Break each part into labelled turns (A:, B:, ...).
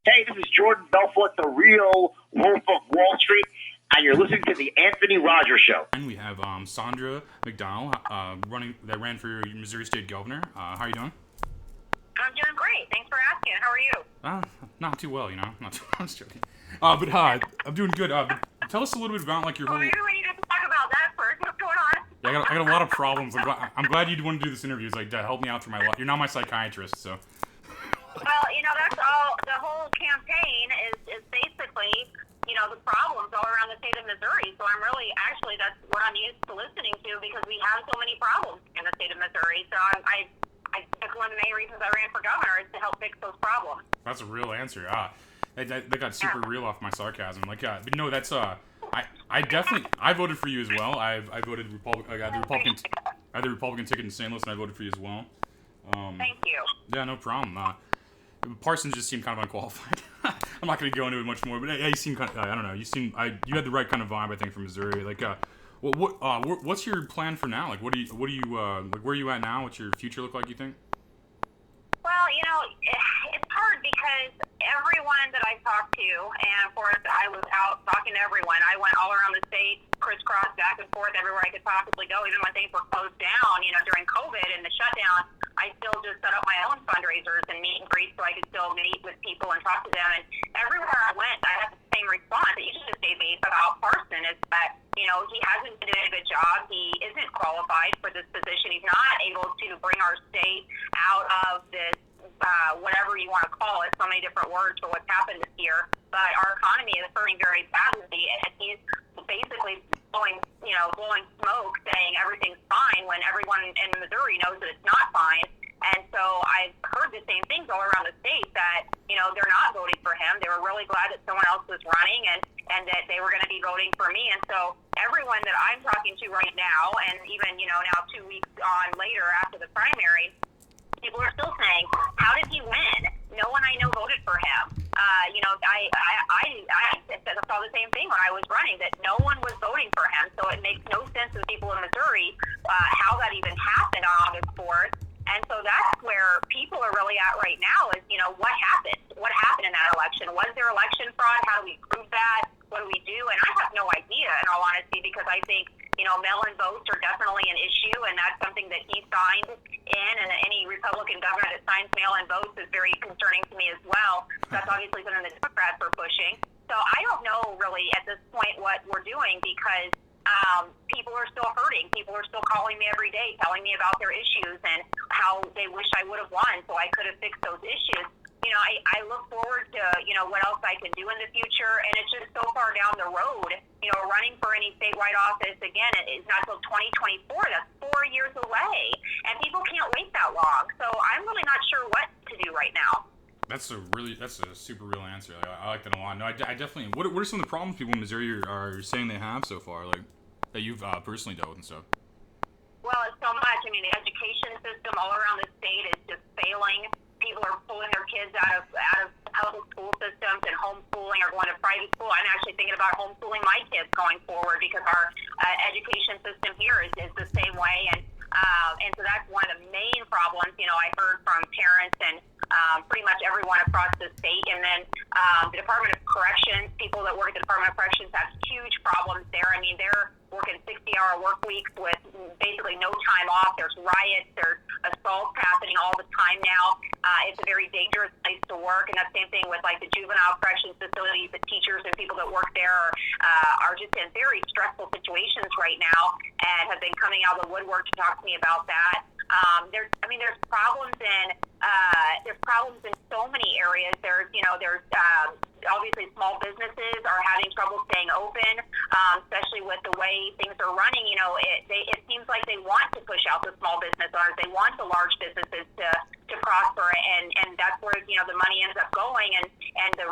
A: Hey, this is Jordan Belfort, the real Wolf of Wall Street, and you're listening to the Anthony Rogers Show.
B: And we have Saundra McDowell that ran for Missouri State Governor. How are you doing?
C: I'm doing great. Thanks for asking. How are you?
B: Not too well, Not too well. I'm just joking. I'm doing good. But tell us a little bit about your whole.
C: Maybe we need to talk about that first. What's going on?
B: Yeah, I got a lot of problems. I'm glad you want to do this interview. It's to help me out through my life. You're not my psychiatrist, so.
C: Well, that's all. The whole campaign is basically, the problems all around the state of Missouri. So actually, that's what I'm used to listening to because we have so many problems in the state of Missouri. So that's one of the main reasons I ran for governor is to help fix those problems.
B: That's a real answer. That got super real off my sarcasm. But no, that's I voted for you as well. I voted Republican. I got the Republican ticket in St. Louis, and I voted for you as well.
C: Thank you.
B: Yeah, no problem. Parsons just seemed kind of unqualified. I'm not going to go into it much more, but yeah, you seem kind of, I don't know. You had the right kind of vibe, I think, from Missouri. What's your plan for now? What do you where are you at now? What's your future look like, you think?
C: Well, it's hard because everyone that I talked to, and of course I was out talking to everyone. I went all around the state, crisscrossed back and forth everywhere I could possibly go, even when things were closed down, during COVID and the shutdown. I still just set up my own fundraisers and meet and greet so I could still meet with people and talk to them. And everywhere I went, I had the same response that you just gave me about Parson is that, he hasn't been doing a good job. He isn't qualified for this position. He's not able to bring our state out of this, whatever you want to call it, so many different words for what's happened this year. But our economy is hurting very badly, and he's basically blowing smoke saying everything's fine when everyone in Missouri knows that it's not fine. And so I've heard the same things all around the state that, they're not voting for him. They were really glad that someone else was running and that they were going to be voting for me. And so everyone that I'm talking to right now, and even, now 2 weeks on later after the primary, people are still saying, how did he win? No one I know voted for him. I saw the same thing when I was running, that no one was voting for him. So it makes no sense to the people in Missouri how that even happened on August 4th. And so that's where people are really at right now is, what happened? What happened in that election? Was there election fraud? How do we prove that? What do we do? And I have no idea, in all honesty, because I think, mail-in votes are definitely an issue, and that's something that he signed in, and any Republican governor that signs mail-in votes is very concerning to me as well. That's obviously something the Democrats are pushing. So I don't know really at this point what we're doing because people are still hurting. People are still calling me every day, telling me about their issues and how they wish I would have won so I could have fixed those issues. I look forward to, what else I can do in the future, and it's just so far down the road. Running for any statewide office, again, it's not until 2024. That's 4 years away, and people can't wait that long. So I'm really not sure what to do right now.
B: That's a super real answer. I like that a lot. No, I definitely. What are some of the problems people in Missouri are saying they have so far, that you've personally dealt with and stuff?
C: Well, it's so much. I mean, the education system all around the state is just failing. People are pulling their kids out of public school systems and homeschooling or going to private school. I'm actually thinking about homeschooling my kids going forward because our education system here is the same way. And so that's one of the main problems, I heard from parents and pretty much everyone across the state. And then the Department of Corrections, people that work at the Department of Corrections have huge problems there. I mean, they're working 60-hour work weeks with basically no time off. There's riots, there's assaults happening all the time now. It's a very dangerous place to work, and that's the same thing with the juvenile corrections facilities. The teachers and people that work there are just in very stressful situations right now and have been coming out of the woodwork to talk to me about that. There's problems in so many areas. There's obviously small businesses are having trouble staying open, especially with the way things are running. It seems like they want to push out the small business owners. They want the large businesses to prosper, and that's where the money ends up going, and the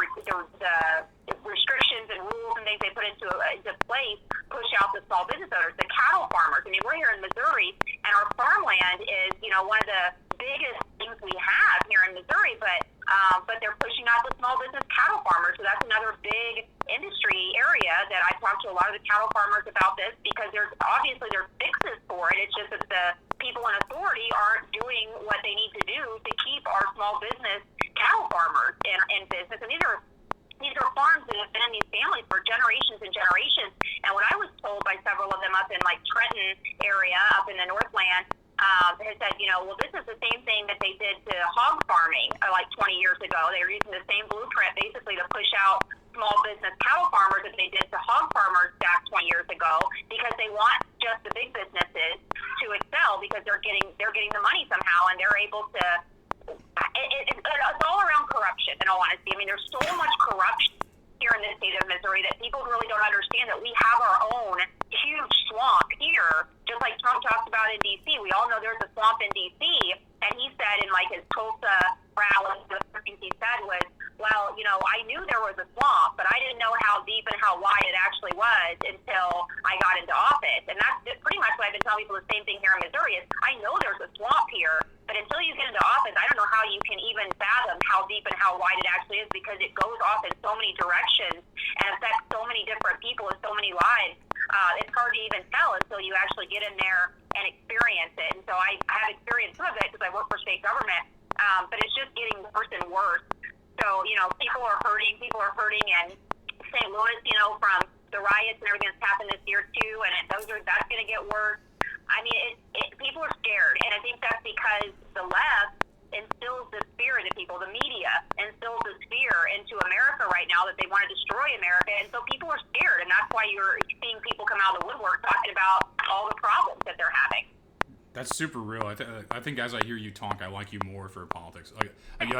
C: restrictions and rules and things they put into place push out the small business owners, the cattle farmers. I mean, we're here in Missouri, and our farmland is one of the biggest things we have here in Missouri, but they're pushing out the small business cattle farmers. So that's another big industry area that I talked to a lot of the cattle farmers about this because there's fixes for it. It's just that the people in authority aren't doing what they need to do to keep our small business cattle farmers in business. And these these are farms that have been in these families for generations and generations. And what I was told by several of them up in like Trenton area, up in the Northland, has said, well, this is the same thing that they did to hog farming like 20 years ago. They were using the same blueprint basically to push out small business cattle farmers that they did to hog farmers back 20 years ago, because they want just the big businesses to excel because they're getting the money somehow, and they're able to. It's all around corruption, in all honesty. I mean, there's so much corruption here in the state of Missouri that people really don't understand that we have our own huge swamp here, just like Trump talks about in D.C. We all know there's a swamp in D.C., and he said in like his Tulsa rally, the first thing he said was, well, I knew there was a swamp, but I didn't know how deep and how wide it actually was until I got into office. And that's pretty much what I've been telling people. The same thing here in Missouri is, I know there's a swamp here, but until you get into office, I don't know how you can even fathom how deep and how wide it actually is, because it goes off in so many directions and affects so many different people and so many lives. It's hard to even tell until you actually get in there and experience it. And so I have experienced some of it because I work for state government, but it's just getting worse and worse. So, people are hurting in St. Louis, from the riots and everything that's happened this year too, and that's going to get worse. I mean, people are scared, and I think that's because the left instills this fear into people. The media instills this fear into America right now that they want to destroy America, and so people are scared, and that's why you're seeing people come out of the woodwork talking about all the problems that they're having.
B: That's super real. I think as I hear you talk, I like you more for politics. Like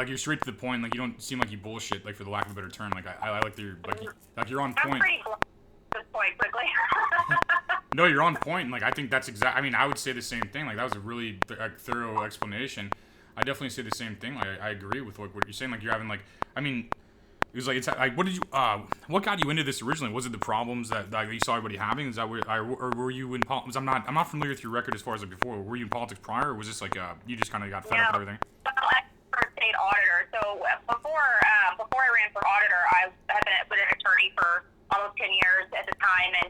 B: you're straight to the point. Like you don't seem like you bullshit. Like for the lack of a better term. Like I like that you're on point.
C: I'm pretty blunt at this point, quickly.
B: No, you're on point. And like I think that's exact. I mean, I would say the same thing. Like that was a really thorough explanation. I definitely say the same thing. Like I agree with what you're saying. Like you're having like, I mean, it was like what got you into this originally? Was it the problems that you saw everybody having? Is that or were you in politics? I'm not familiar with your record as far as like before. Were you in politics prior, or was this like you just kind of got fed up with everything?
C: Well, I was a state auditor. So before I ran for auditor, I had been an attorney for almost 10 years at the time, and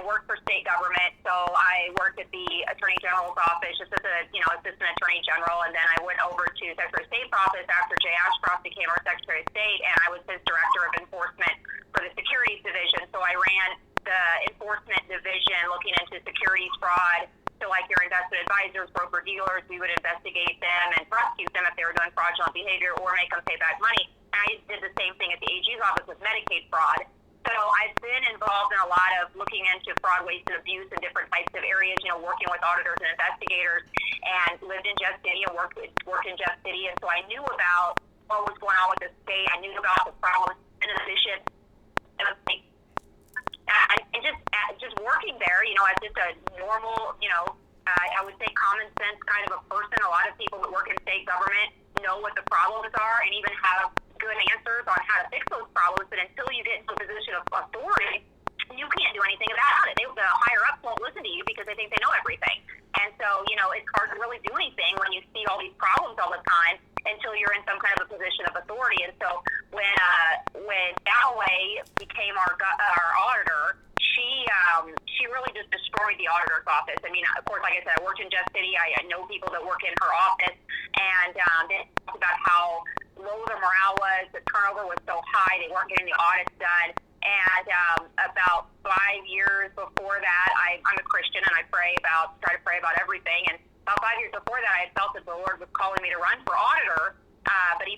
C: worked for state government. So I worked at the Attorney General's office just as a assistant attorney general, and then I went over to Secretary of State's office after Jay Ashcroft became our Secretary of State, and I was his director of enforcement for the securities division. So I ran the enforcement division looking into securities fraud. So like your investment advisors, broker dealers, we would investigate them and prosecute them if they were doing fraudulent behavior or make them pay back money. And I did the same thing at the AG's office with Medicaid fraud. So I've been involved in a lot of looking into fraud, waste, and abuse in different types of areas, working with auditors and investigators, and lived in Jeff City and worked in Jeff City. And so I knew about what was going on with the state. I knew about the problems and the bishops. And just working there, as just a normal, I would say common sense kind of a person. A lot of people that work in state government know what the problems are and even have good answers on how to fix those problems, but until you get into a position of authority, you can't do anything about it. The higher ups won't listen to you because they think they know everything. And so, it's hard to really do anything when you see all these problems all the time until you're in some kind of a position of authority. And so when Dalloway became our auditor, she really just destroyed the auditor's office. I mean, of course, like I said, I worked in Jeff City. I know people that work in her office, and they talked about how low the morale was, the turnover was so high, they weren't getting the audits done. And about 5 years before that, I'm a Christian and I try to pray about everything. And about 5 years before that, I had felt that the Lord was calling me to run for auditor. But he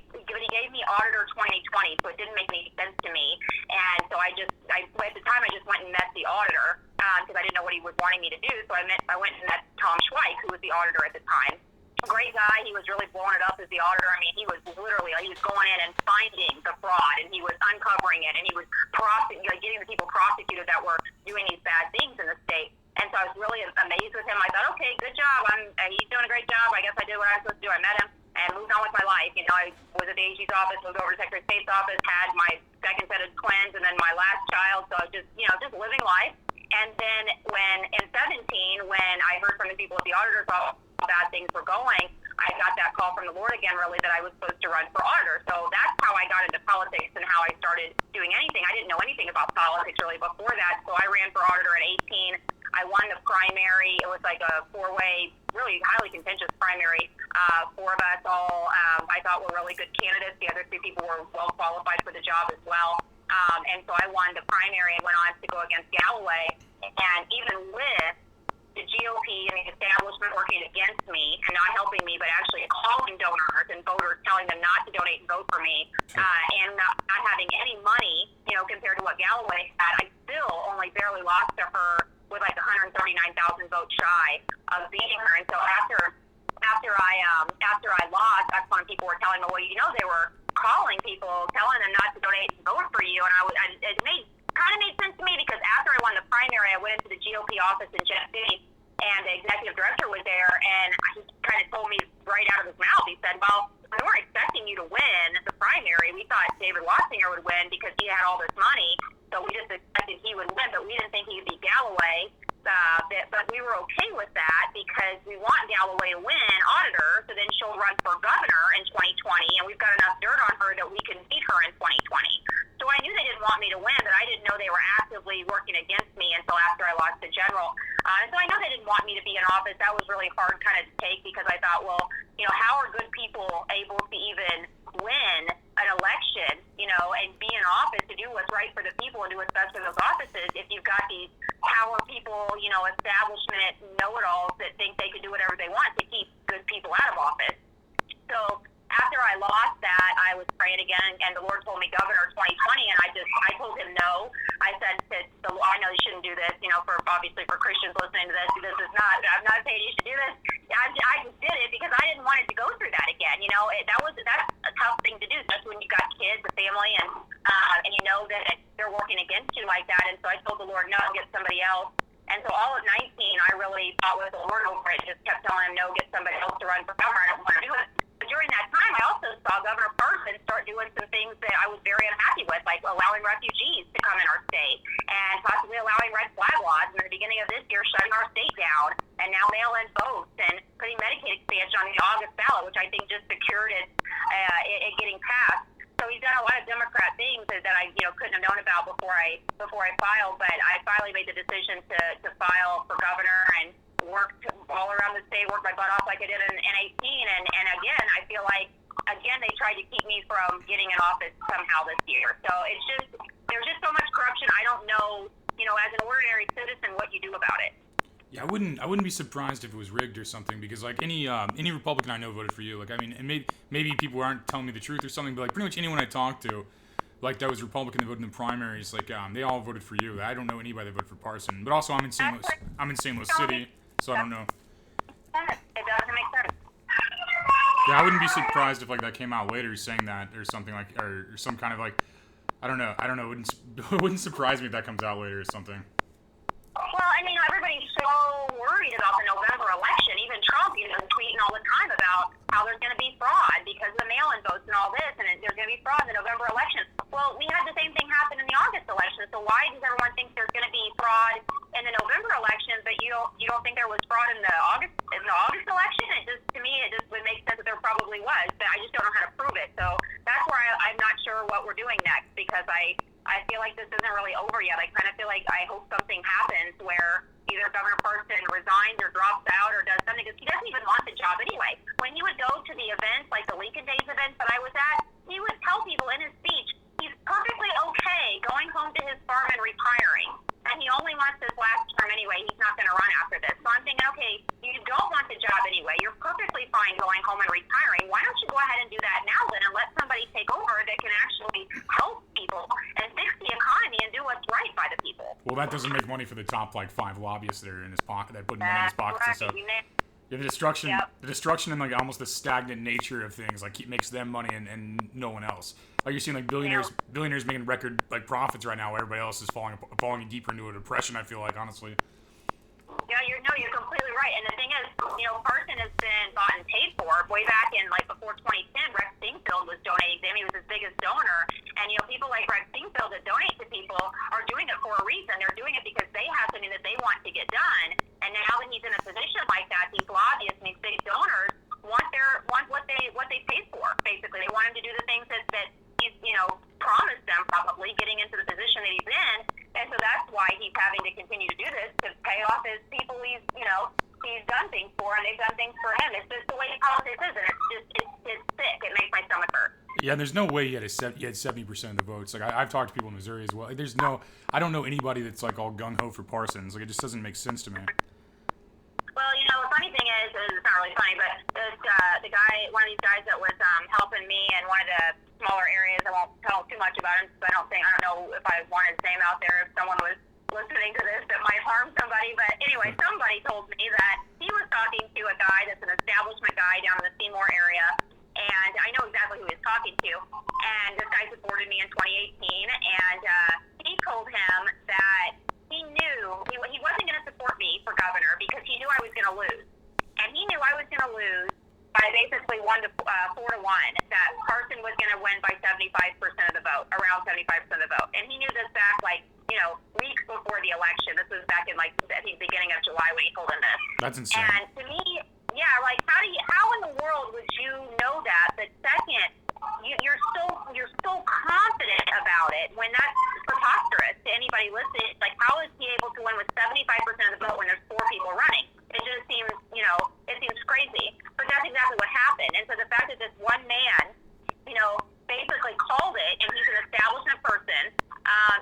C: gave me Auditor 2020, so it didn't make any sense to me. And so at the time, I just went and met the auditor because I didn't know what he was wanting me to do. So I went and met Tom Schweik, who was the auditor at the time. Great guy. He was really blowing it up as the auditor. I mean, he was going in and finding the fraud, and he was uncovering it, and he was getting the people prosecuted that were doing these bad things in the state. And so I was really amazed with him. I thought, okay, good job. He's doing a great job. I guess I did what I was supposed to do. I met him and moved on with my life. I was at the AG's office, moved over to Secretary of State's office, had my second set of twins, and then my last child. So I was just living life. And then in 2017, when I heard from the people at the auditor's office how bad things were going, I got that call from the Lord again, really, that I was supposed to run for auditor. So that's how I got into politics and how I started doing anything. I didn't know anything about politics really before that. So I ran for auditor at 18. I I won the primary. It was like a 4-way, really highly contentious primary. 4 of us all, I thought were really good candidates. The other 3 people were well qualified for the job as well. And so I won the primary and went on to go against Galloway. And even with the GOP and the establishment working against me and not helping me, but actually calling donors and voters, telling them not to donate and vote for me, and not having any money, compared to what Galloway had, I still only barely lost to her with like 139,000 votes shy of beating her. And so after I lost, that's when people were telling me, well, they were calling people, telling them not to donate and vote for you, and it kind of made sense to me because after I won the primary, I went into the GOP office in Jeff City, and the executive director was there, and he kind of told me right out of his mouth, he said, well, we weren't expecting you to win the primary. We thought David Wassinger would win because he had all this money, so we just expected he would win, but we didn't think he would beat Galloway. But we were okay with that because we want Galloway to win auditor, so then she'll run for governor in 2020, and we've got enough dirt on her that we can beat her in 2020. So I knew they didn't want me to win, but I didn't know they were actively working against me until after I lost the general. And so I know they didn't want me to be in office. That was really hard kind of to take because I thought, well, how are good people able to even win an election, and be in office to do what's right for the people and do what's best for those offices if you've got these power people, establishment know-it-alls that think they can do whatever they want to keep good people out of office. So after I lost that, I was praying again, and the Lord told me governor 2020, and I told him no. I said to I know you shouldn't do this, obviously for Christians listening to this is not, I'm not saying you should do this. I just did it because I didn't want it to go through that again. That's a tough thing to do, especially when you got kids, a family, and you know that they're working against you like that. And so I told the Lord, no, get somebody else. And so all of 19, I really fought with the Lord over it, just kept telling him, no, get somebody else to run for governor. I don't want to do it. But during that time, I also saw Governor Parson start doing some things that I was very unhappy with, like allowing refugees to come in our state and possibly allowing red flag laws in the beginning of this year, shutting our state down, and now mail-in votes and putting Medicaid expansion on the August ballot, which I think just secured it getting passed. So he's done a lot of Democrat things that I couldn't have known about before I filed, but I finally made the decision to file for governor and worked all around the state, worked my butt off like I did in 18, and again, I feel like they tried to keep me from getting in office somehow this year. So there's just so much corruption. I don't know, as an ordinary citizen, what you do about it.
B: Yeah, I wouldn't be surprised if it was rigged or something, because like any Republican I know voted for you. Like, I mean, and maybe people aren't telling me the truth or something, but like pretty much anyone I talked to, like that was Republican that voted in the primaries, like they all voted for you. I don't know anybody that voted for Parson. But also I'm in St. Louis City, so I don't know.
C: It doesn't make sense.
B: Yeah, I wouldn't be surprised if like that came out later saying that or something like, or some kind of like, I don't know. It wouldn't surprise me if that comes out later or something.
C: Well, I mean, everybody's so worried about the November election. Even Trump, tweeting all the time about how there's going to be fraud because of the mail-in votes and all this, and there's going to be fraud in the November election. Well, we had the same thing happen in the August election. So why does everyone think there's going to be fraud in the November election, but you don't think there was fraud in the August election? To me, it just would make sense that there probably was, but I just don't know how to prove it. So that's where I'm not sure what we're doing next, because I feel like this isn't really over yet. I kind of feel like I hope something happens where either Governor Parson resigns or drops out or does something, because he doesn't even want the job anyway. When he would go to the events, like the Lincoln Days events that I was at, he would tell people in his speech he's perfectly okay going home to his farm and retiring. And he only wants this last term anyway. He's not going to run after this. So I'm thinking, okay, you don't want the job anyway. You're perfectly fine going home and retiring. Why don't you go ahead and do that now then and let somebody take over that can actually help people and fix the economy and do what's right by the people?
B: Well, that doesn't make money for the top like 5 lobbyists that are in his pocket, that put money in his pockets and stuff. Yeah, the destruction and like almost the stagnant nature of things like makes them money and no one else. Like you're seeing like billionaires making record like profits right now, where everybody else is falling deeper into a depression. I feel like, honestly.
C: Yeah, you're completely right. And the thing is, Parson has been bought and paid for way back in like before 2010. Rex Singfield was donating to him. He was his biggest donor. And people like Rex Singfield that donate to people are doing it for a reason. They're doing it because they have something that they want to get done. And now that he's in a position like that, these lobbyists and these big donors want what they paid for. Basically, they want him to do the things that he's promised them, probably getting into the position that he's in. And so that's why he he's having to continue to do this to pay off his people he's done things for, and they've done things for him. It's just the way politics is, and it's sick. It makes my stomach hurt.
B: Yeah, and there's no way he had 70% of the votes. Like I've talked to people in Missouri as well. Like, I don't know anybody that's like all gung ho for Parsons. Like it just doesn't make sense to me.
C: Well, the funny thing is it's not really funny, but the guy, one of these guys that was helping me in one of the smaller areas, I won't tell too much about him, because I don't know if I want his name out there if someone was listening to this that might harm somebody. But anyway, somebody told me that he was talking to a guy that's an establishment guy down in the Seymour area, and I know exactly who he was talking to. And this guy supported me in 2018, and he told him that he knew he wasn't going to support me for governor because he knew I was going to lose. And he knew I was going to lose by basically 4 to 1, that Carson was going to win by 75% of the vote, around 75% of the vote. And he knew this back, weeks before the election. This was back in, I think, beginning of July when he told him this.
B: That's insane.
C: And to me, how in the world would you know that second you're so confident about it when that's preposterous to anybody listening? Like, how is he able to win with 75% of the vote when there's 4 people running? It just seems, it seems crazy. But that's exactly what happened. And so the fact that this one man, basically called it, and he's an establishment person,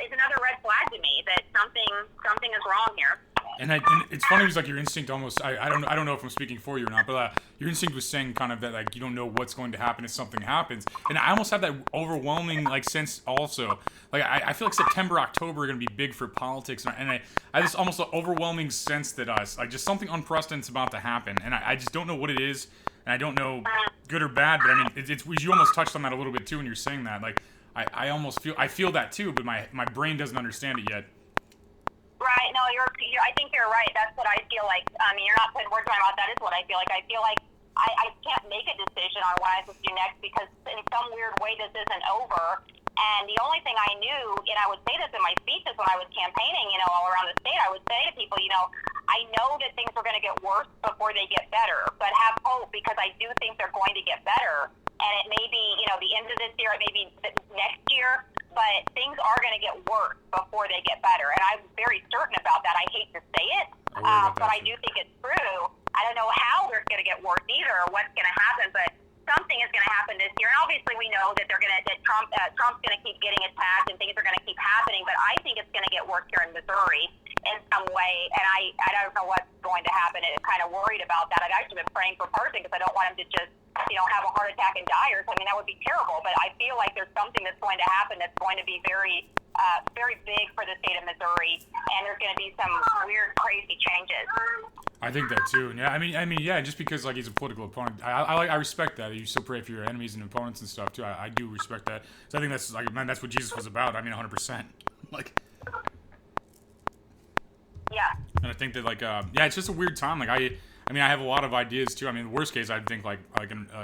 C: is another red flag to me that something is wrong here.
B: And it's funny, it's like your instinct almost, I don't know if I'm speaking for you or not, but your instinct was saying kind of that, like, you don't know what's going to happen if something happens. And I almost have that overwhelming, sense also. Like, I feel like September, October are going to be big for politics. And I have this almost overwhelming sense that just something unprecedented is about to happen. And I just don't know what it is. And I don't know good or bad, but I mean, you almost touched on that a little bit too when you're saying that. Like, I almost feel that too, but my brain doesn't understand it yet.
C: Right. No, I think you're right. That's what I feel like. I mean, you're not putting words in my mouth. That is what I feel like. I feel like I can't make a decision on what I'm supposed to do next because in some weird way this isn't over. And the only thing I knew, and I would say this in my speeches when I was campaigning, all around the state, I would say to people, I know that things are going to get worse before they get better, but have hope because I do think they're going to get better. And it may be, the end of this year, it may be next year, but things are going to get worse before they get better. And I'm very certain about that. I hate to say it, but I do think it's true. I don't know how they're going to get worse either or what's going to happen, but something is going to happen this year. And obviously we know that Trump's going to keep getting attacked and things are going to keep happening, but I think it's going to get worse here in Missouri in some way. And I don't know what's going to happen. And I'm kind of worried about that. I've actually been praying for Carson because I don't want him to just have a heart attack and die or something. That would be terrible. But I feel like there's something that's going to happen that's going to be very, very big for the state of Missouri, and there's going to be some weird, crazy changes.
B: I think that too. Yeah, I mean, yeah. Just because he's a political opponent, I respect that. You still pray for your enemies and opponents and stuff too. I do respect that. So I think that's that's what Jesus was about. I mean, 100%.
C: Yeah.
B: And I think that it's just a weird time. I have a lot of ideas too. I mean, worst case, I'd think a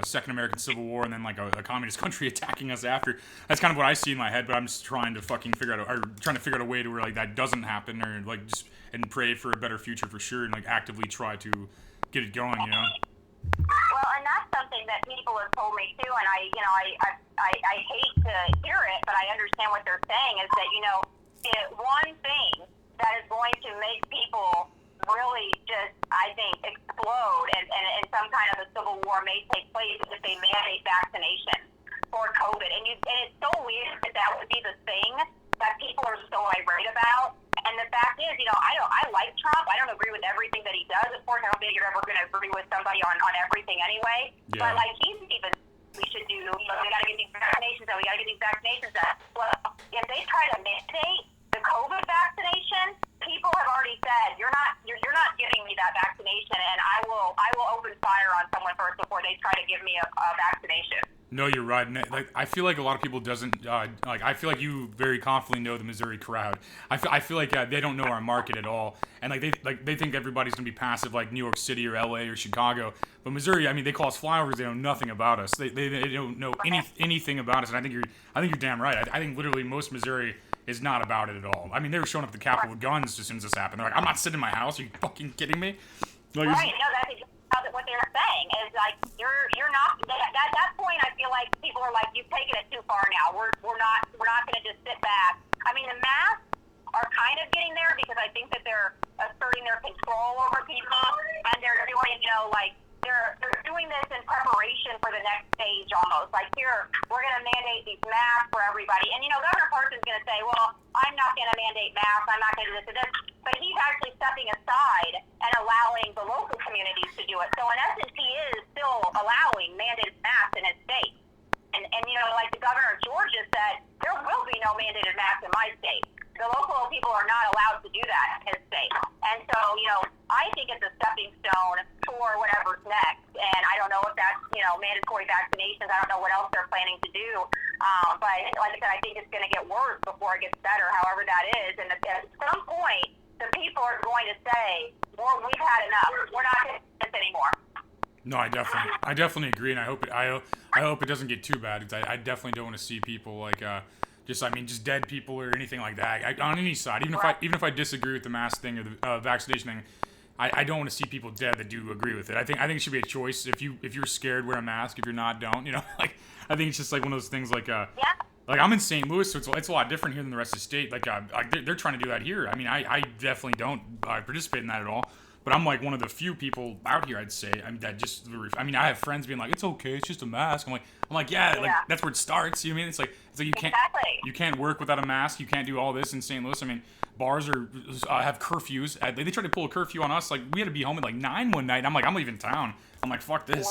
B: second American Civil War and then a communist country attacking us after. That's kind of what I see in my head. But I'm just trying to figure out a way to where that doesn't happen, or and pray for a better future for sure, and actively try to get it going.
C: Well, and that's something that people have told me too, and I hate to hear it, but I understand what they're saying is that one thing that is going to make people really just, I think, explode and some kind of a civil war may take place if they mandate vaccination for COVID. And it's so weird that would be the thing that people are so irate about. And the fact is, I like Trump. I don't agree with everything that he does. Of course, I don't think you're ever going to agree with somebody on everything anyway. Yeah. But he's even, we should do, we got to get these vaccinations done. We got to get these vaccinations done. Well, if they try to mandate the COVID vaccination, people have already said you're not giving me that vaccination, and I will open fire on someone first before they try to give me a vaccination.
B: No, you're right. And, I feel like a lot of people doesn't I feel like you very confidently know the Missouri crowd. I feel like they don't know our market at all, and they think everybody's gonna be passive like New York City or LA or Chicago. But Missouri, I mean, they call us flyovers. They know nothing about us. They don't know anything about us. And I think you're damn right. I think literally most Missouri is not about it at all. I mean, they were showing up at the Capitol with guns as soon as this happened. They're like, I'm not sitting in my house. Are you fucking kidding me?
C: Right. No, that's exactly what they're saying. Is you're not. At that point, I feel like people are like, you've taken it too far now. We're not going to just sit back. I mean, the masks are are kind of getting there because I think that they're asserting their control over people, and they're doing, they're doing this in preparation for the next stage almost. Like, here, we're going to mandate these masks for everybody. And, Governor Parson's going to say, well, I'm not going to mandate masks. I'm not going to do this and this. But he's actually stepping aside and allowing the local communities to do it. So, in essence, he is still allowing mandated masks in his state. And like the governor of Georgia said, there will be no mandated masks in my state. The local people are not allowed to do that in his state. And so, I think it's a stepping stone for whatever's next. And I don't know if that's, mandatory vaccinations. I don't know what else they're planning to do. But like I said, I think it's going to get worse before it gets better, however that is. And at some point, the people are going to say, well, we've had enough. We're not going to do this anymore.
B: No, I definitely agree, and I hope it doesn't get too bad. I definitely don't want to see people just dead people or anything like that. On any side, even if I disagree with the mask thing or the vaccination thing, I don't want to see people dead that do agree with it. I think it should be a choice. If you're scared, wear a mask. If you're not, don't. I think it's just like one of those things like Like, I'm in St. Louis, so it's a lot different here than the rest of the state. Like, they're trying to do that here. I mean, I definitely don't participate in that at all. But I'm like one of the few people out here, I'd say, I have friends being like, it's okay, it's just a mask. I'm like, yeah, like that's where it starts. You know what I mean? It's like you can't work without a mask. You can't do all this in St. Louis. I mean, bars have curfews. They tried to pull a curfew on us. Like, we had to be home at like 9 one night. And I'm like, I'm leaving town. I'm like, fuck this.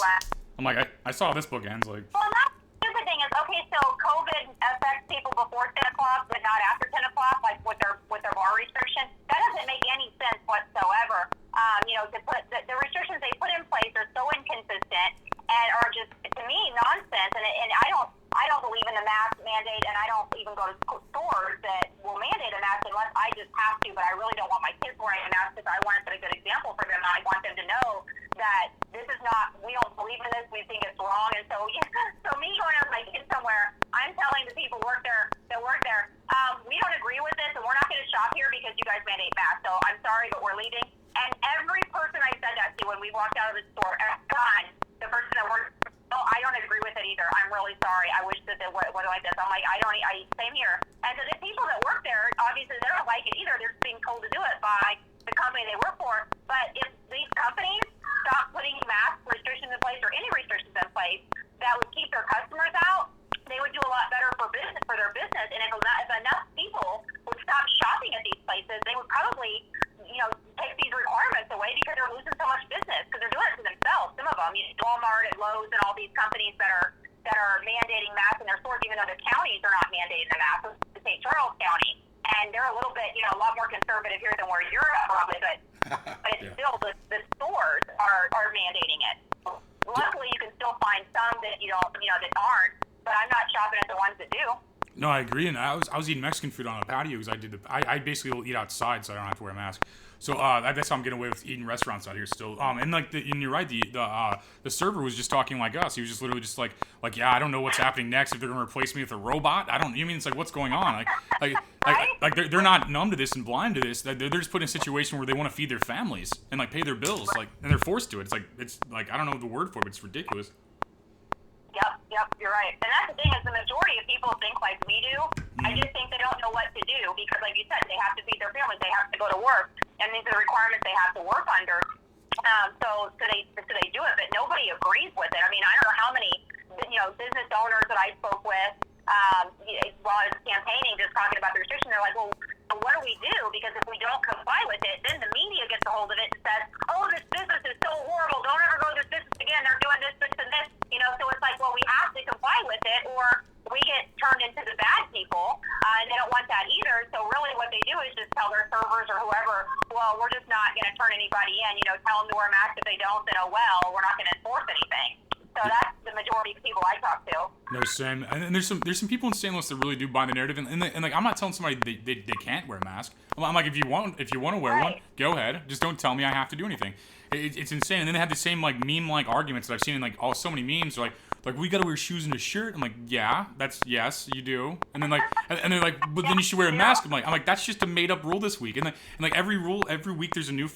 B: I'm like, I saw this book ends. Like,
C: well, that's the stupid thing is, okay, so COVID affects people before 10 o'clock, but not after 10 o'clock, like with their bar restriction. That doesn't make any sense whatsoever. To put the restrictions they put in place are so inconsistent and are just, to me, nonsense. And I don't believe in the mask mandate, and I don't even go to stores that will mandate a mask unless I just have to. But I really don't want my kids wearing a mask because I want to set a good example for them. I want them to know that this is not, we don't believe in this, we think it's wrong. And so me going out with my kids somewhere, I'm telling the people that work there, we don't agree with this, and we're not going to shop here because you guys mandate masks. So I'm sorry, but we're leaving. And every person I said that to when we walked out of the store, God, the person that worked, oh, I don't agree with it either. I'm really sorry. I wish that they were like this. I'm like, same here. And so the people that work there, obviously they don't like it either. They're just being told to do it by the company they work for. But if these companies stop putting mask restrictions in place or any restrictions in place that would keep their customers out, they would do a lot better for their business. And if enough people would stop shopping at these places, they would probably, take these requirements away because they're losing so much business because they're doing it to themselves. Some of them, Walmart and Lowe's and all these companies that are mandating masks in their stores, even though the counties are not mandating the masks. It's St. Charles County, and they're a little bit, a lot more conservative here than where you're at, probably. But it's still the stores are mandating it. Luckily, you can still find some that that aren't. But I'm not shopping at the ones that do.
B: No, I agree, and I was eating Mexican food on a patio because I basically will eat outside, so I don't have to wear a mask. So that's how I'm getting away with eating restaurants out here still. And you're right, the server was just talking like us. He was just literally just like yeah, I don't know what's happening next. If they're gonna replace me with a robot, it's like what's going on? Like they're not numb to this and blind to this. They're just put in a situation where they want to feed their families and like pay their bills, and they're forced to it. It's like I don't know the word for it, but it's ridiculous.
C: Yep, you're right. And that's the thing is the majority of people think like we do. I just think they don't know what to do because, like you said, they have to feed their families, they have to go to work, and these are the requirements they have to work under. So they do it, but nobody agrees with it. I mean, I don't know how many business owners that I spoke with while I was campaigning, just talking about the restriction. They're like, well, what do we do? Because if we don't comply with it, then the media gets a hold of it and says, oh, this business is so horrible. Don't ever go to this business again. They're doing this, this, and this. So it's like, well, we have to comply with it, or we get turned into the bad people, and they don't want that either. So really what they do is just tell their servers or whoever, well, we're just not going to turn anybody in. Tell them to wear a mask. If they don't, then oh well, we're not going to enforce anything. So that's the majority of people I talk to.
B: No, same. And there's some people in St. Louis that really do buy the narrative, and like I'm not telling somebody they can't wear a mask. I'm like, if you want to wear one, go ahead. Just don't tell me I have to do anything. It's insane. And then they have the same like meme-like arguments that I've seen in like so many memes. They're like we gotta wear shoes and a shirt. I'm like, yeah, yes, you do. And then and they're like, but then you should wear a mask. I'm like that's just a made-up rule this week. And like every week there's new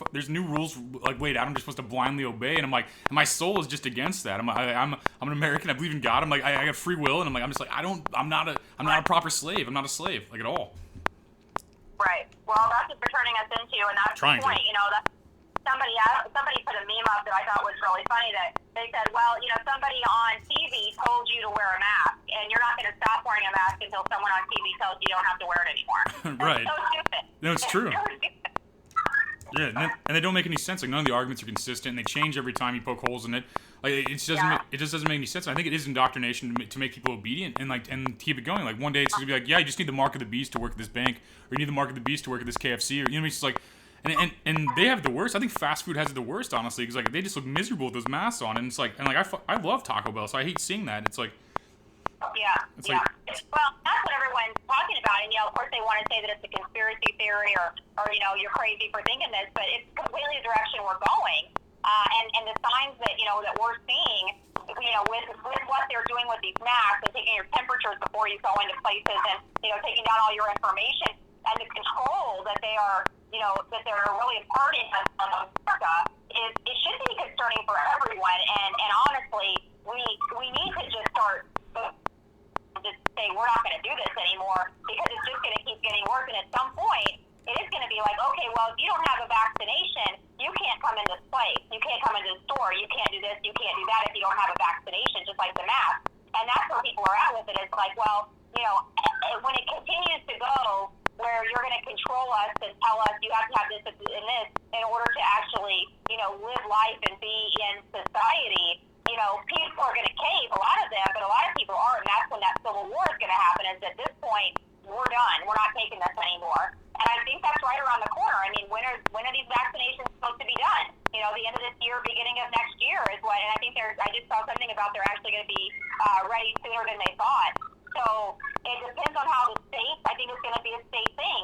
B: rules like laid out. I'm just supposed to blindly obey. And I'm like, and my soul is just against that. I'm an American. I believe in God. I'm like I got free will. And I'm just like I'm not a proper slave. I'm not a slave like at all.
C: Right. Well, that's what they're turning us into, and that's the point. You know, that somebody put a meme up that I thought was really funny. That they said, well, you know, somebody on TV told you to wear a mask, and you're not going to stop wearing a mask until someone on TV tells you don't have to wear it anymore.
B: Right.
C: That's so stupid.
B: No, it's true.
C: So stupid.
B: Yeah, and they don't make any sense. Like, none of the arguments are consistent, and they change every time you poke holes in it. Like, it just doesn't make any sense. I think it is indoctrination to make people obedient and keep it going. Like, one day it's gonna be like, yeah, you just need the mark of the beast to work at this bank, or you need the mark of the beast to work at this KFC, or you know, it's just like, and they have the worst. I think fast food has the worst, honestly, because like they just look miserable with those masks on, and it's like, and like I love Taco Bell, so I hate seeing that. It's like.
C: Yeah, yeah. Well, that's what everyone's talking about, and you know, of course, they want to say that it's a conspiracy theory, or you know, you're crazy for thinking this, but it's completely the direction we're going, and the signs that you know that we're seeing, you know, with what they're doing with these masks and taking your temperatures before you go into places, and you know, taking down all your information, and the control that they are, you know, that they're really imparting on America it should be concerning for everyone, and honestly, we need to just start. Just say we're not going to do this anymore because it's just going to keep getting worse, and at some point it is going to be like, okay, well, if you don't have a vaccination, you can't come in this place, you can't come into the store, you can't do this, you can't do that if you don't have a vaccination, just like the mask. And that's where people are at with it. It's like, well, you know, when it continues to go where you're going to control us and tell us you have to have this and this in order to actually, you know, live life and be in society, you know, people are going to cave, a lot of them, but a lot of people aren't, and that's when that civil war is going to happen, is at this point, we're done. We're not taking this anymore. And I think that's right around the corner. I mean, when are these vaccinations supposed to be done? You know, the end of this year, beginning of next year is what, and I think I just saw something about they're actually going to be ready sooner than they thought. So it depends on how the state, I think it's going to be a state thing.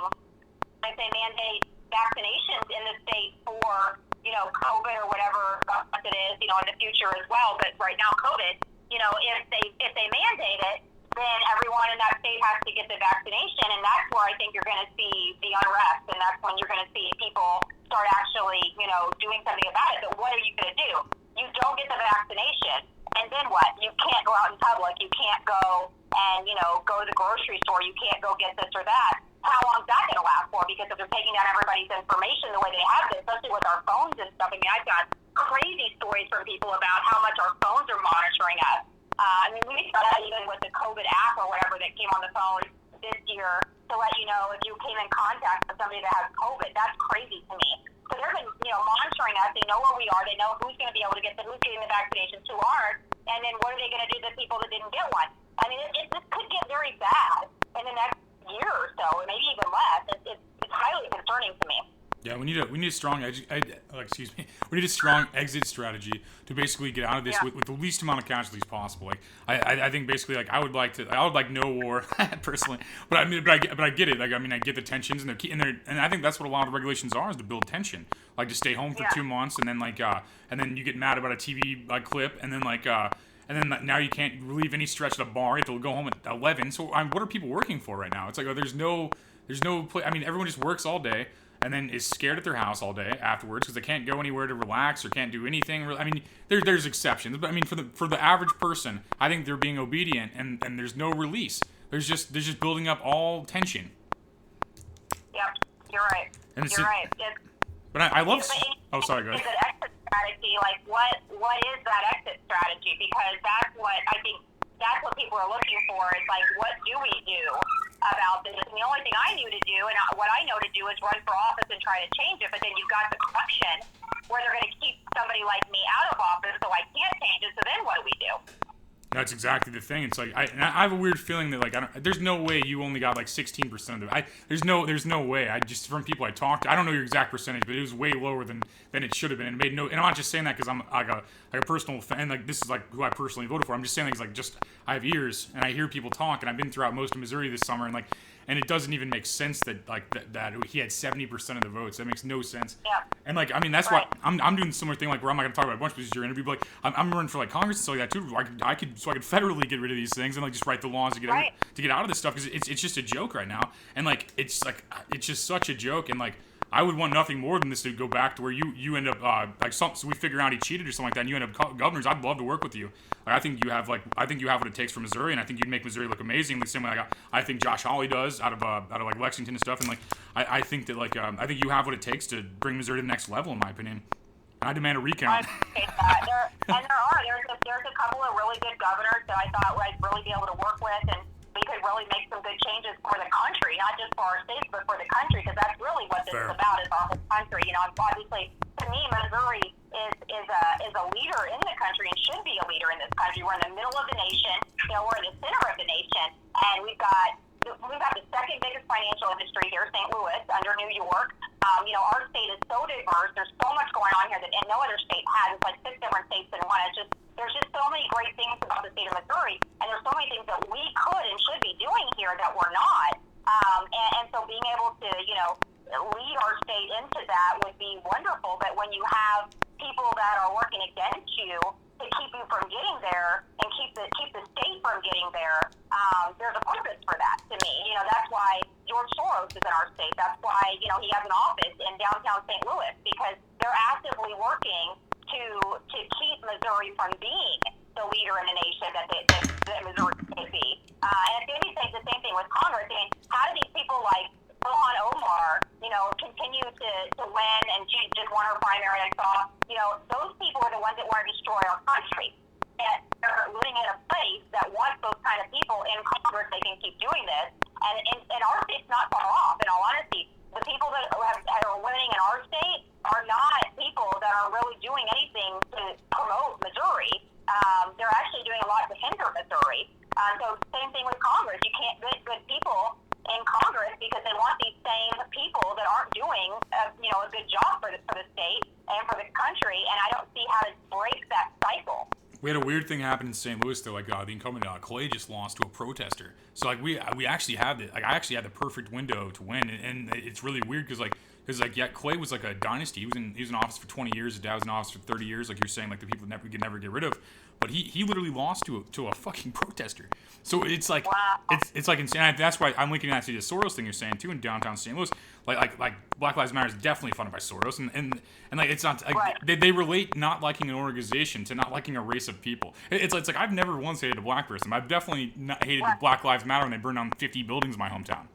C: If they mandate vaccinations in the state for, you know, COVID or whatever it is, you know, in the future as well. But right now, COVID, you know, if they mandate it, then everyone in that state has to get the vaccination, and that's where I think you're going to see the unrest, and that's when you're going to see people start actually, you know, doing something about it. But what are you going to do? You don't get the vaccination, and then what? You can't go out in public. You can't go and, you know, go to the grocery store. You can't go get this or that. How long is that going to last for? Because if they're taking down everybody's information the way they have it, especially with our phones and stuff, I mean, I've got crazy stories from people about how much our phones are monitoring us. I mean, we saw that even with the COVID app or whatever that came on the phone this year to let you know if you came in contact with somebody that has COVID. That's crazy to me. So they've been, you know, monitoring us. They know where we are. They know who's going to be able to get who's getting the vaccinations, who aren't, and then what are they going to do to the people that didn't get one? I mean, this could get very bad in the next year or so, or maybe even less. It's highly concerning to me.
B: Yeah, we need a strong we need a strong exit strategy to basically get out of this with the least amount of casualties possible. Like I think basically like I would like no war personally, but I get it. Like I mean I get the tensions and and I think that's what a lot of regulations are, is to build tension. Like to stay home for 2 months and then and then you get mad about a TV clip and then and then now you can't relieve any stretch at a bar. You have to go home at 11. So what are people working for right now? It's like there's no place. I mean everyone just works all day and then is scared at their house all day afterwards because they can't go anywhere to relax or can't do anything. I mean, there's exceptions, but I mean, for the average person, I think they're being obedient, and there's no release. There's just building up all tension.
C: Yep, you're right. You're right.
B: But I love. Oh, sorry, go ahead.
C: Is an exit strategy, like what is that exit strategy? Because that's what I think. That's what people are looking for. Is like, what do we do about this? And the only thing I knew to do, and what I know to do, is run for office and try to change it. But then you've got the corruption, where they're going to keep somebody like me out of office, so I can't change it. So then what do we do?
B: That's exactly the thing. It's like I have a weird feeling that there's no way you only got like 16% of it. There's no way. I just, from people I talked to, I don't know your exact percentage, but it was way lower than it should have been. And and I'm not just saying that because I'm like a personal fan. Like this is like who I personally voted for. I'm just saying like I have ears and I hear people talk, and I've been throughout most of Missouri this summer, and it doesn't even make sense that that he had 70% of the votes. That makes no sense.
C: Yeah.
B: And like I mean that's why I'm doing a similar thing, like where I'm not gonna talk about a bunch of this your interview, but like I'm running for like Congress and stuff like that too. I could federally get rid of these things and like just write the laws to get out of this stuff, because it's just a joke right now, and like it's just such a joke, and like I would want nothing more than this to go back to where you end up so we figure out he cheated or something like that, and you end up governors. I'd love to work with you. Like, I think you have what it takes for Missouri, and I think you'd make Missouri look amazing. The same way I think Josh Hawley does out of like Lexington and stuff. And like I think that I think you have what it takes to bring Missouri to the next level, in my opinion. I demand a recount.
C: I appreciate that. There's a couple of really good governors that I thought I'd really be able to work with, and we could really make some good changes for the country, not just for our states, but for the country, because that's really what this is about, is our whole country. You know, obviously, to me, Missouri is a leader in the country and should be a leader in this country. We're in the middle of the nation. You know, we're in the center of the nation, and we've got the second biggest financial industry here, St. Louis, under New York. You know, our state is so diverse. There's so much going on here that no other state has. It's like 6 different states in one. There's just so many great things about the state of Missouri, and there's so many things that we could and should be doing here that we're not. And so being able to, you know, lead our state into that would be wonderful. But when you have people that are working against you to keep you from getting there and keep the state from getting there, there's a purpose for that to me. You know, that's why George Soros is in our state. That's why, you know, he has an office in downtown St. Louis, because they're actively working to keep Missouri from being the leader in the nation that Missouri could be. And if anything, the same thing with Congress. I mean, how do these people like Ilhan Omar, you know, continue to win, and she just won her primary, I saw. You know, those people are the ones that want to destroy our country. And they're living in a place that wants those kind of people in Congress. They can keep doing this. And our state's not far off, in all honesty. The people that are winning in our state are not people that are really doing anything to promote Missouri. They're actually doing a lot to hinder Missouri. So same thing with Congress. You can't get good people in Congress because they want these same people that aren't doing a good job for the state and for the country. And I don't see how to break that cycle.
B: We had a weird thing happen in St. Louis though. Like the incumbent Clay just lost to a protester. So like we actually had I actually had the perfect window to win, and it's really weird because Clay was like a dynasty. He was in office for 20 years. His dad was in office for 30 years. Like you're saying, like the people that we could never get rid of. But he literally lost to a fucking protester. So it's like it's like insane. That's why I'm linking that to the Soros thing you're saying too in downtown St. Louis. Like Black Lives Matter is definitely funded by Soros, and like it's not like they relate not liking an organization to not liking a race of people. It's like I've never once hated a black person. I've definitely not hated Black Lives Matter when they burned down 50 buildings in my hometown.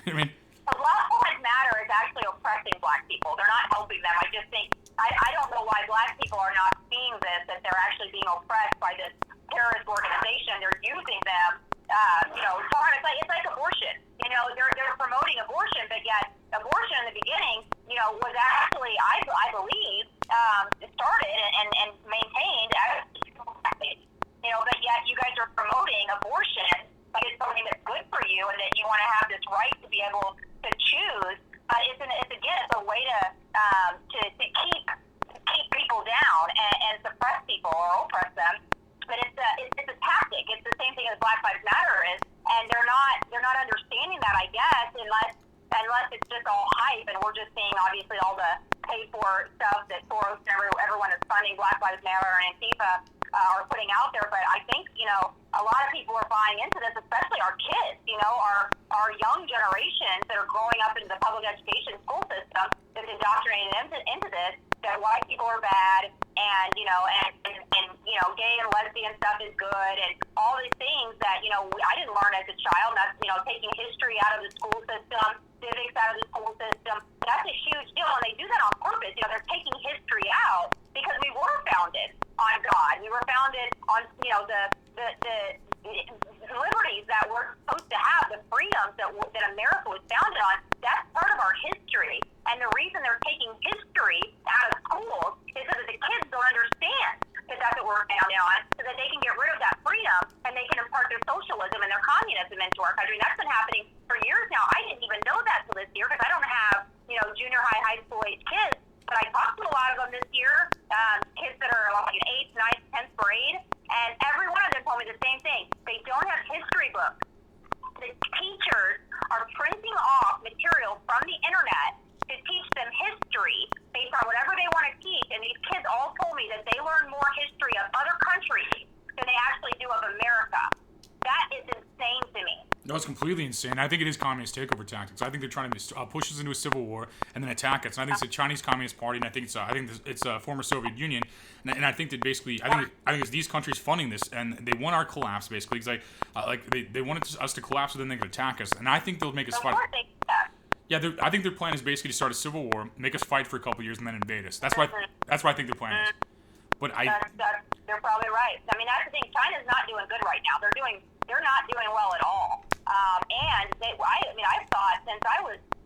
B: I mean,
C: Black Lives Matter is actually oppressing black people. They're not helping them. I just think I don't know why black people are not seeing this, that they're actually being oppressed by this terrorist organization. They're using them, it's like abortion. You know, they're promoting abortion, but yet abortion in the beginning, you know, was actually, I believe, started and maintained as, you know, but yet you guys are promoting abortion like it's something that's good for you and that you want to have this right to be able to choose. It's a way to keep people down and suppress people or oppress them. But it's a tactic. It's the same thing as Black Lives Matter is, and they're not understanding that, I guess, unless it's just all hype, and we're just seeing obviously all the paid for stuff that Soros and everyone is funding Black Lives Matter and Antifa are putting out there. But I think, you know, a lot of people are buying into this, especially our kids, you know, our young generations that are growing up in the public education school system that's indoctrinated into this, that white people are bad, and you know, and you know, gay and lesbian stuff is good, and all these things that, you know, I didn't learn as a child. That's, you know, taking history out of the school system, civics out of the school system. That's a huge deal, and they do that on purpose. You know, they're taking history out because we were founded on God. We were founded on, you know, the liberties that we're supposed to have, the freedoms that America was founded on. That's part of our history. And the reason they're taking history out of schools is so that the kids don't understand that that's what we're founded on, so that they can get rid of that freedom and they can impart their socialism and their communism into our country. And that's been happening for years now. I didn't even know that till this year because I don't have, you know, junior high school age kids. But I talked to a lot of them this year, kids that are like in 8th, 9th, 10th grade, and every one of them told me the same thing. They don't have history books. The teachers are
B: completely insane. I think it is communist takeover tactics. I think they're trying to push us into a civil war and then attack us. And I think it's the Chinese Communist Party, and I think it's a former Soviet Union. And I think that basically, I think it's these countries funding this, and they want our collapse basically. Because they wanted us to collapse, so then they could attack us. And I think they'll make us fight. Yeah, I think their plan is basically to start a civil war, make us fight for a couple years, and then invade us. That's what I think their plan is. But
C: they're probably right. I mean, that's the thing. China's not doing good right now. They're not doing well at all. And I've thought since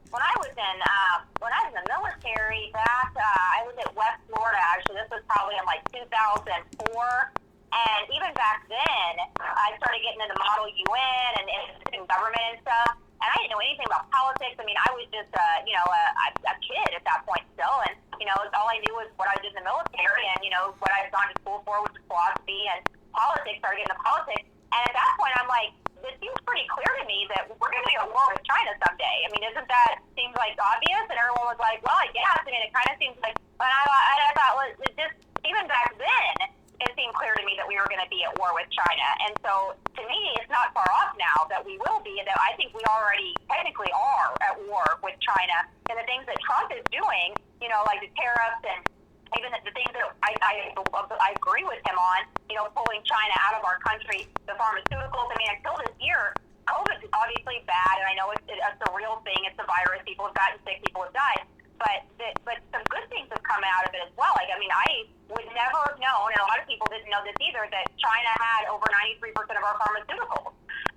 C: when I was in the military back, I was at West Florida. Actually, this was probably in like 2004. And even back then, I started getting into Model UN and in government and stuff. And I didn't know anything about politics. I mean, I was just a kid at that point still. And all I knew was what I did in the military, and what I had gone to school for, which was philosophy and politics. Started getting into politics, and at that point, I'm like, this seems pretty clear to me that we're going to be at war with China someday. I mean, seems like obvious? And everyone was like, well, I guess. I mean, it kind of seems like. But I thought, well, just even back then, it seemed clear to me that we were going to be at war with China. And so, to me, it's not far off now that we will be, and that I think we already technically are at war with China. And the things that Trump is doing, like the tariffs and even the things that I agree with him on, pulling China out of our country, the pharmaceuticals. I mean, until this year, COVID is obviously bad, and I know it's a real thing. It's a virus. People have gotten sick. People have died. But some good things have come out of it as well. Like, I mean, I would never have known, and a lot of people didn't know this either, that China had over 93% of our pharmaceuticals.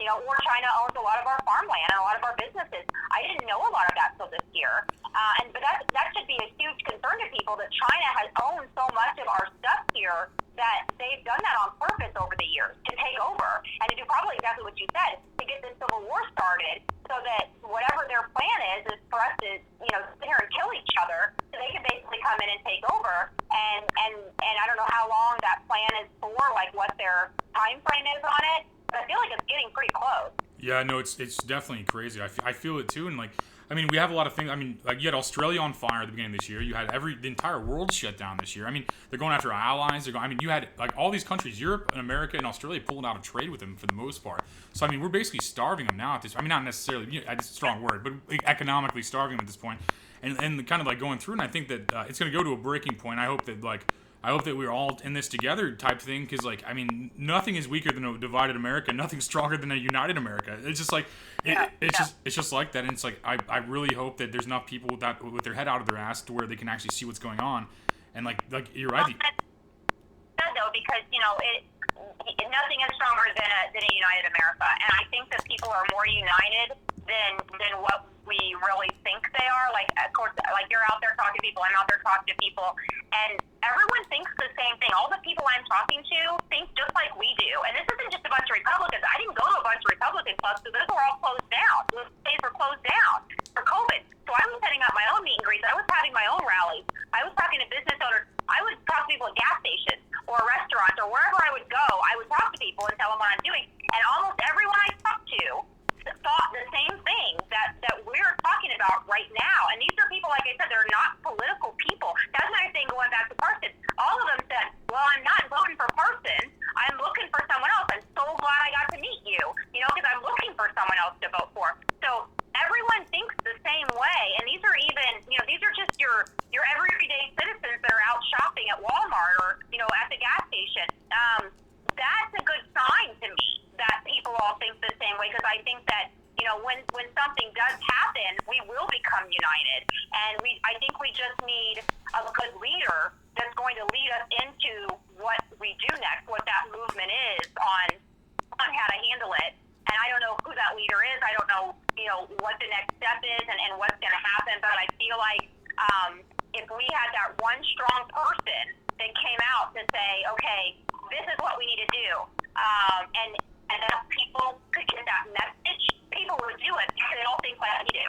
C: Or China owns a lot of our farmland and a lot of our businesses. I didn't know a lot of that till this year. But that should be a huge concern to people, that China has owned so much of our stuff here that they've done that on purpose over the years to take over and to do probably exactly what you said, to get this civil war started, so that whatever their plan is for us to sit here and kill each other, so they can basically come in and take over. And I don't know how long that plan is for, like what their time frame is on it, but I feel like it's getting pretty close.
B: Yeah, no, it's definitely crazy. I feel it too, and I mean, we have a lot of things. I mean, like, you had Australia on fire at the beginning of this year. You had the entire world shut down this year. I mean, they're going after our allies. You had like all these countries, Europe and America and Australia, pulling out of trade with them for the most part. So I mean, we're basically starving them now at this. I mean, not necessarily. It's a strong word, but economically starving them at this point, and kind of like going through. And I think that it's going to go to a breaking point. I hope that we're all in this together type thing, because I mean, nothing is weaker than a divided America. Nothing's stronger than a united America. It's just like it's just like that. And it's like I really hope that there's enough people that with their head out of their ass to where they can actually see what's going on. And like you're right.
C: Though, because nothing is stronger than a united America, and I think that people are more united than what we really think they are. Like, of course, like, you're out there talking to people, I'm out there talking to people, and everyone thinks the same thing. All the people I'm talking to think just like we do. And this isn't just a bunch of Republicans. I didn't go to a bunch of Republican clubs, so those were all closed down. Those states were closed down for COVID. So I was setting up my own meet and greets. I was having my own rallies. I was talking to business owners. I would talk to people at gas stations or restaurants or wherever I would go. I would talk to people and tell them what I'm doing. And almost everyone I talked to thought the same thing that we're talking about right now. And these are people, like I said, they're not political people. That's my thing going back to Parsons. All of them said, well, I'm not voting for Parsons. I'm looking for someone else. I'm so glad I got to meet you, because I'm looking for someone else to vote for. So everyone thinks the same way. And these are even, these are just your everyday citizens that are out shopping at Walmart or, at the gas station. That's a good sign to me that people all think the same way, because I think that, when something does happen, we will become united. And I think we just need a good leader that's going to lead us into what we do next, what that movement is on how to handle it. And I don't know who that leader is. I don't know, what the next step is and what's going to happen. But I feel like if we had that one strong person that came out to say, okay, this is what we need to do, and enough people could get that message, people would do it because they don't think like we do.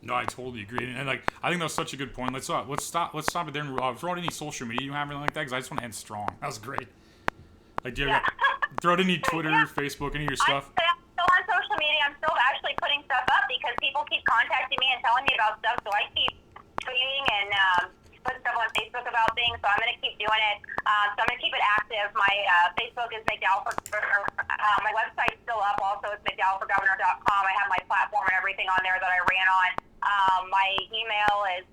B: No, I totally agree, and I think that was such a good point. Let's stop it there and throw out any social media you have or anything like that, because I just want to end strong. That was great. Like, do you ever throw out any Twitter, Facebook, any of your stuff?
C: I'm still on social media. I'm still actually putting stuff up because people keep contacting me and telling me about stuff, so I keep tweeting and putting stuff on Facebook about things, so I'm going to keep doing it. So I'm going to keep it active. active. My Facebook is McDowell for Governor. My website's still up. Also, it's McDowellforGovernor.com. I have my platform and everything on there that I ran on. My email is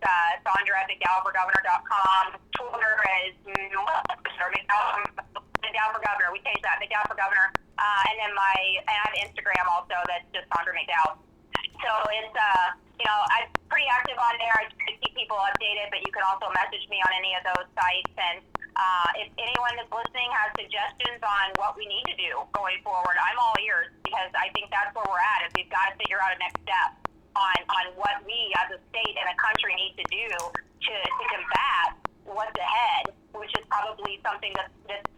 C: Saundra at McDowellforGovernor.com. Twitter is McDowell for Governor. We changed that, McDowell for Governor. And then I have Instagram also. That's just Saundra McDowell. So it's I'm pretty active on there. I try to keep people updated, but you can also message me on any of those sites. And if anyone that's listening has suggestions on what we need to do going forward, I'm all ears, because I think that's where we're at. Is we've got to figure out a next step on what we as a state and a country need to do to combat what's ahead, which is probably something that's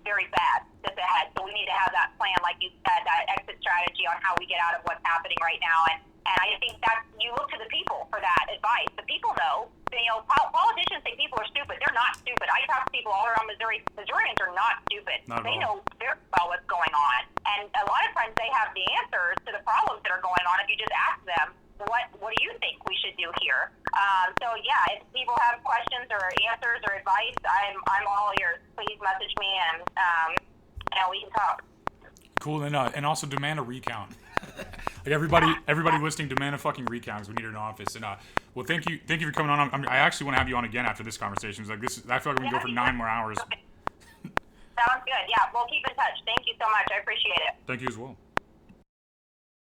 C: very bad that's ahead. So we need to have that plan, like you said, that exit strategy on how we get out of what's happening right now. And I think that you look to the people for that advice. The people know. Politicians think people are stupid. They're not stupid. I talk to people all around Missouri. Missourians are not stupid. They know very well what's going on. And a lot of times they have the answers to the problems that are going on if you just ask them, what do you think we should do here? So yeah, if people have questions or answers or advice, I'm all ears. Please message me and we can talk.
B: Cool, and also demand a recount. Like everybody listening, demand a fucking recount, because we need it in office. And well, thank you for coming on. I actually want to have you on again after this conversation. It's like this. I feel like we can go for 9 more hours.
C: Sounds good. Yeah, we'll keep in touch. Thank you so much. I appreciate it.
B: Thank you as well.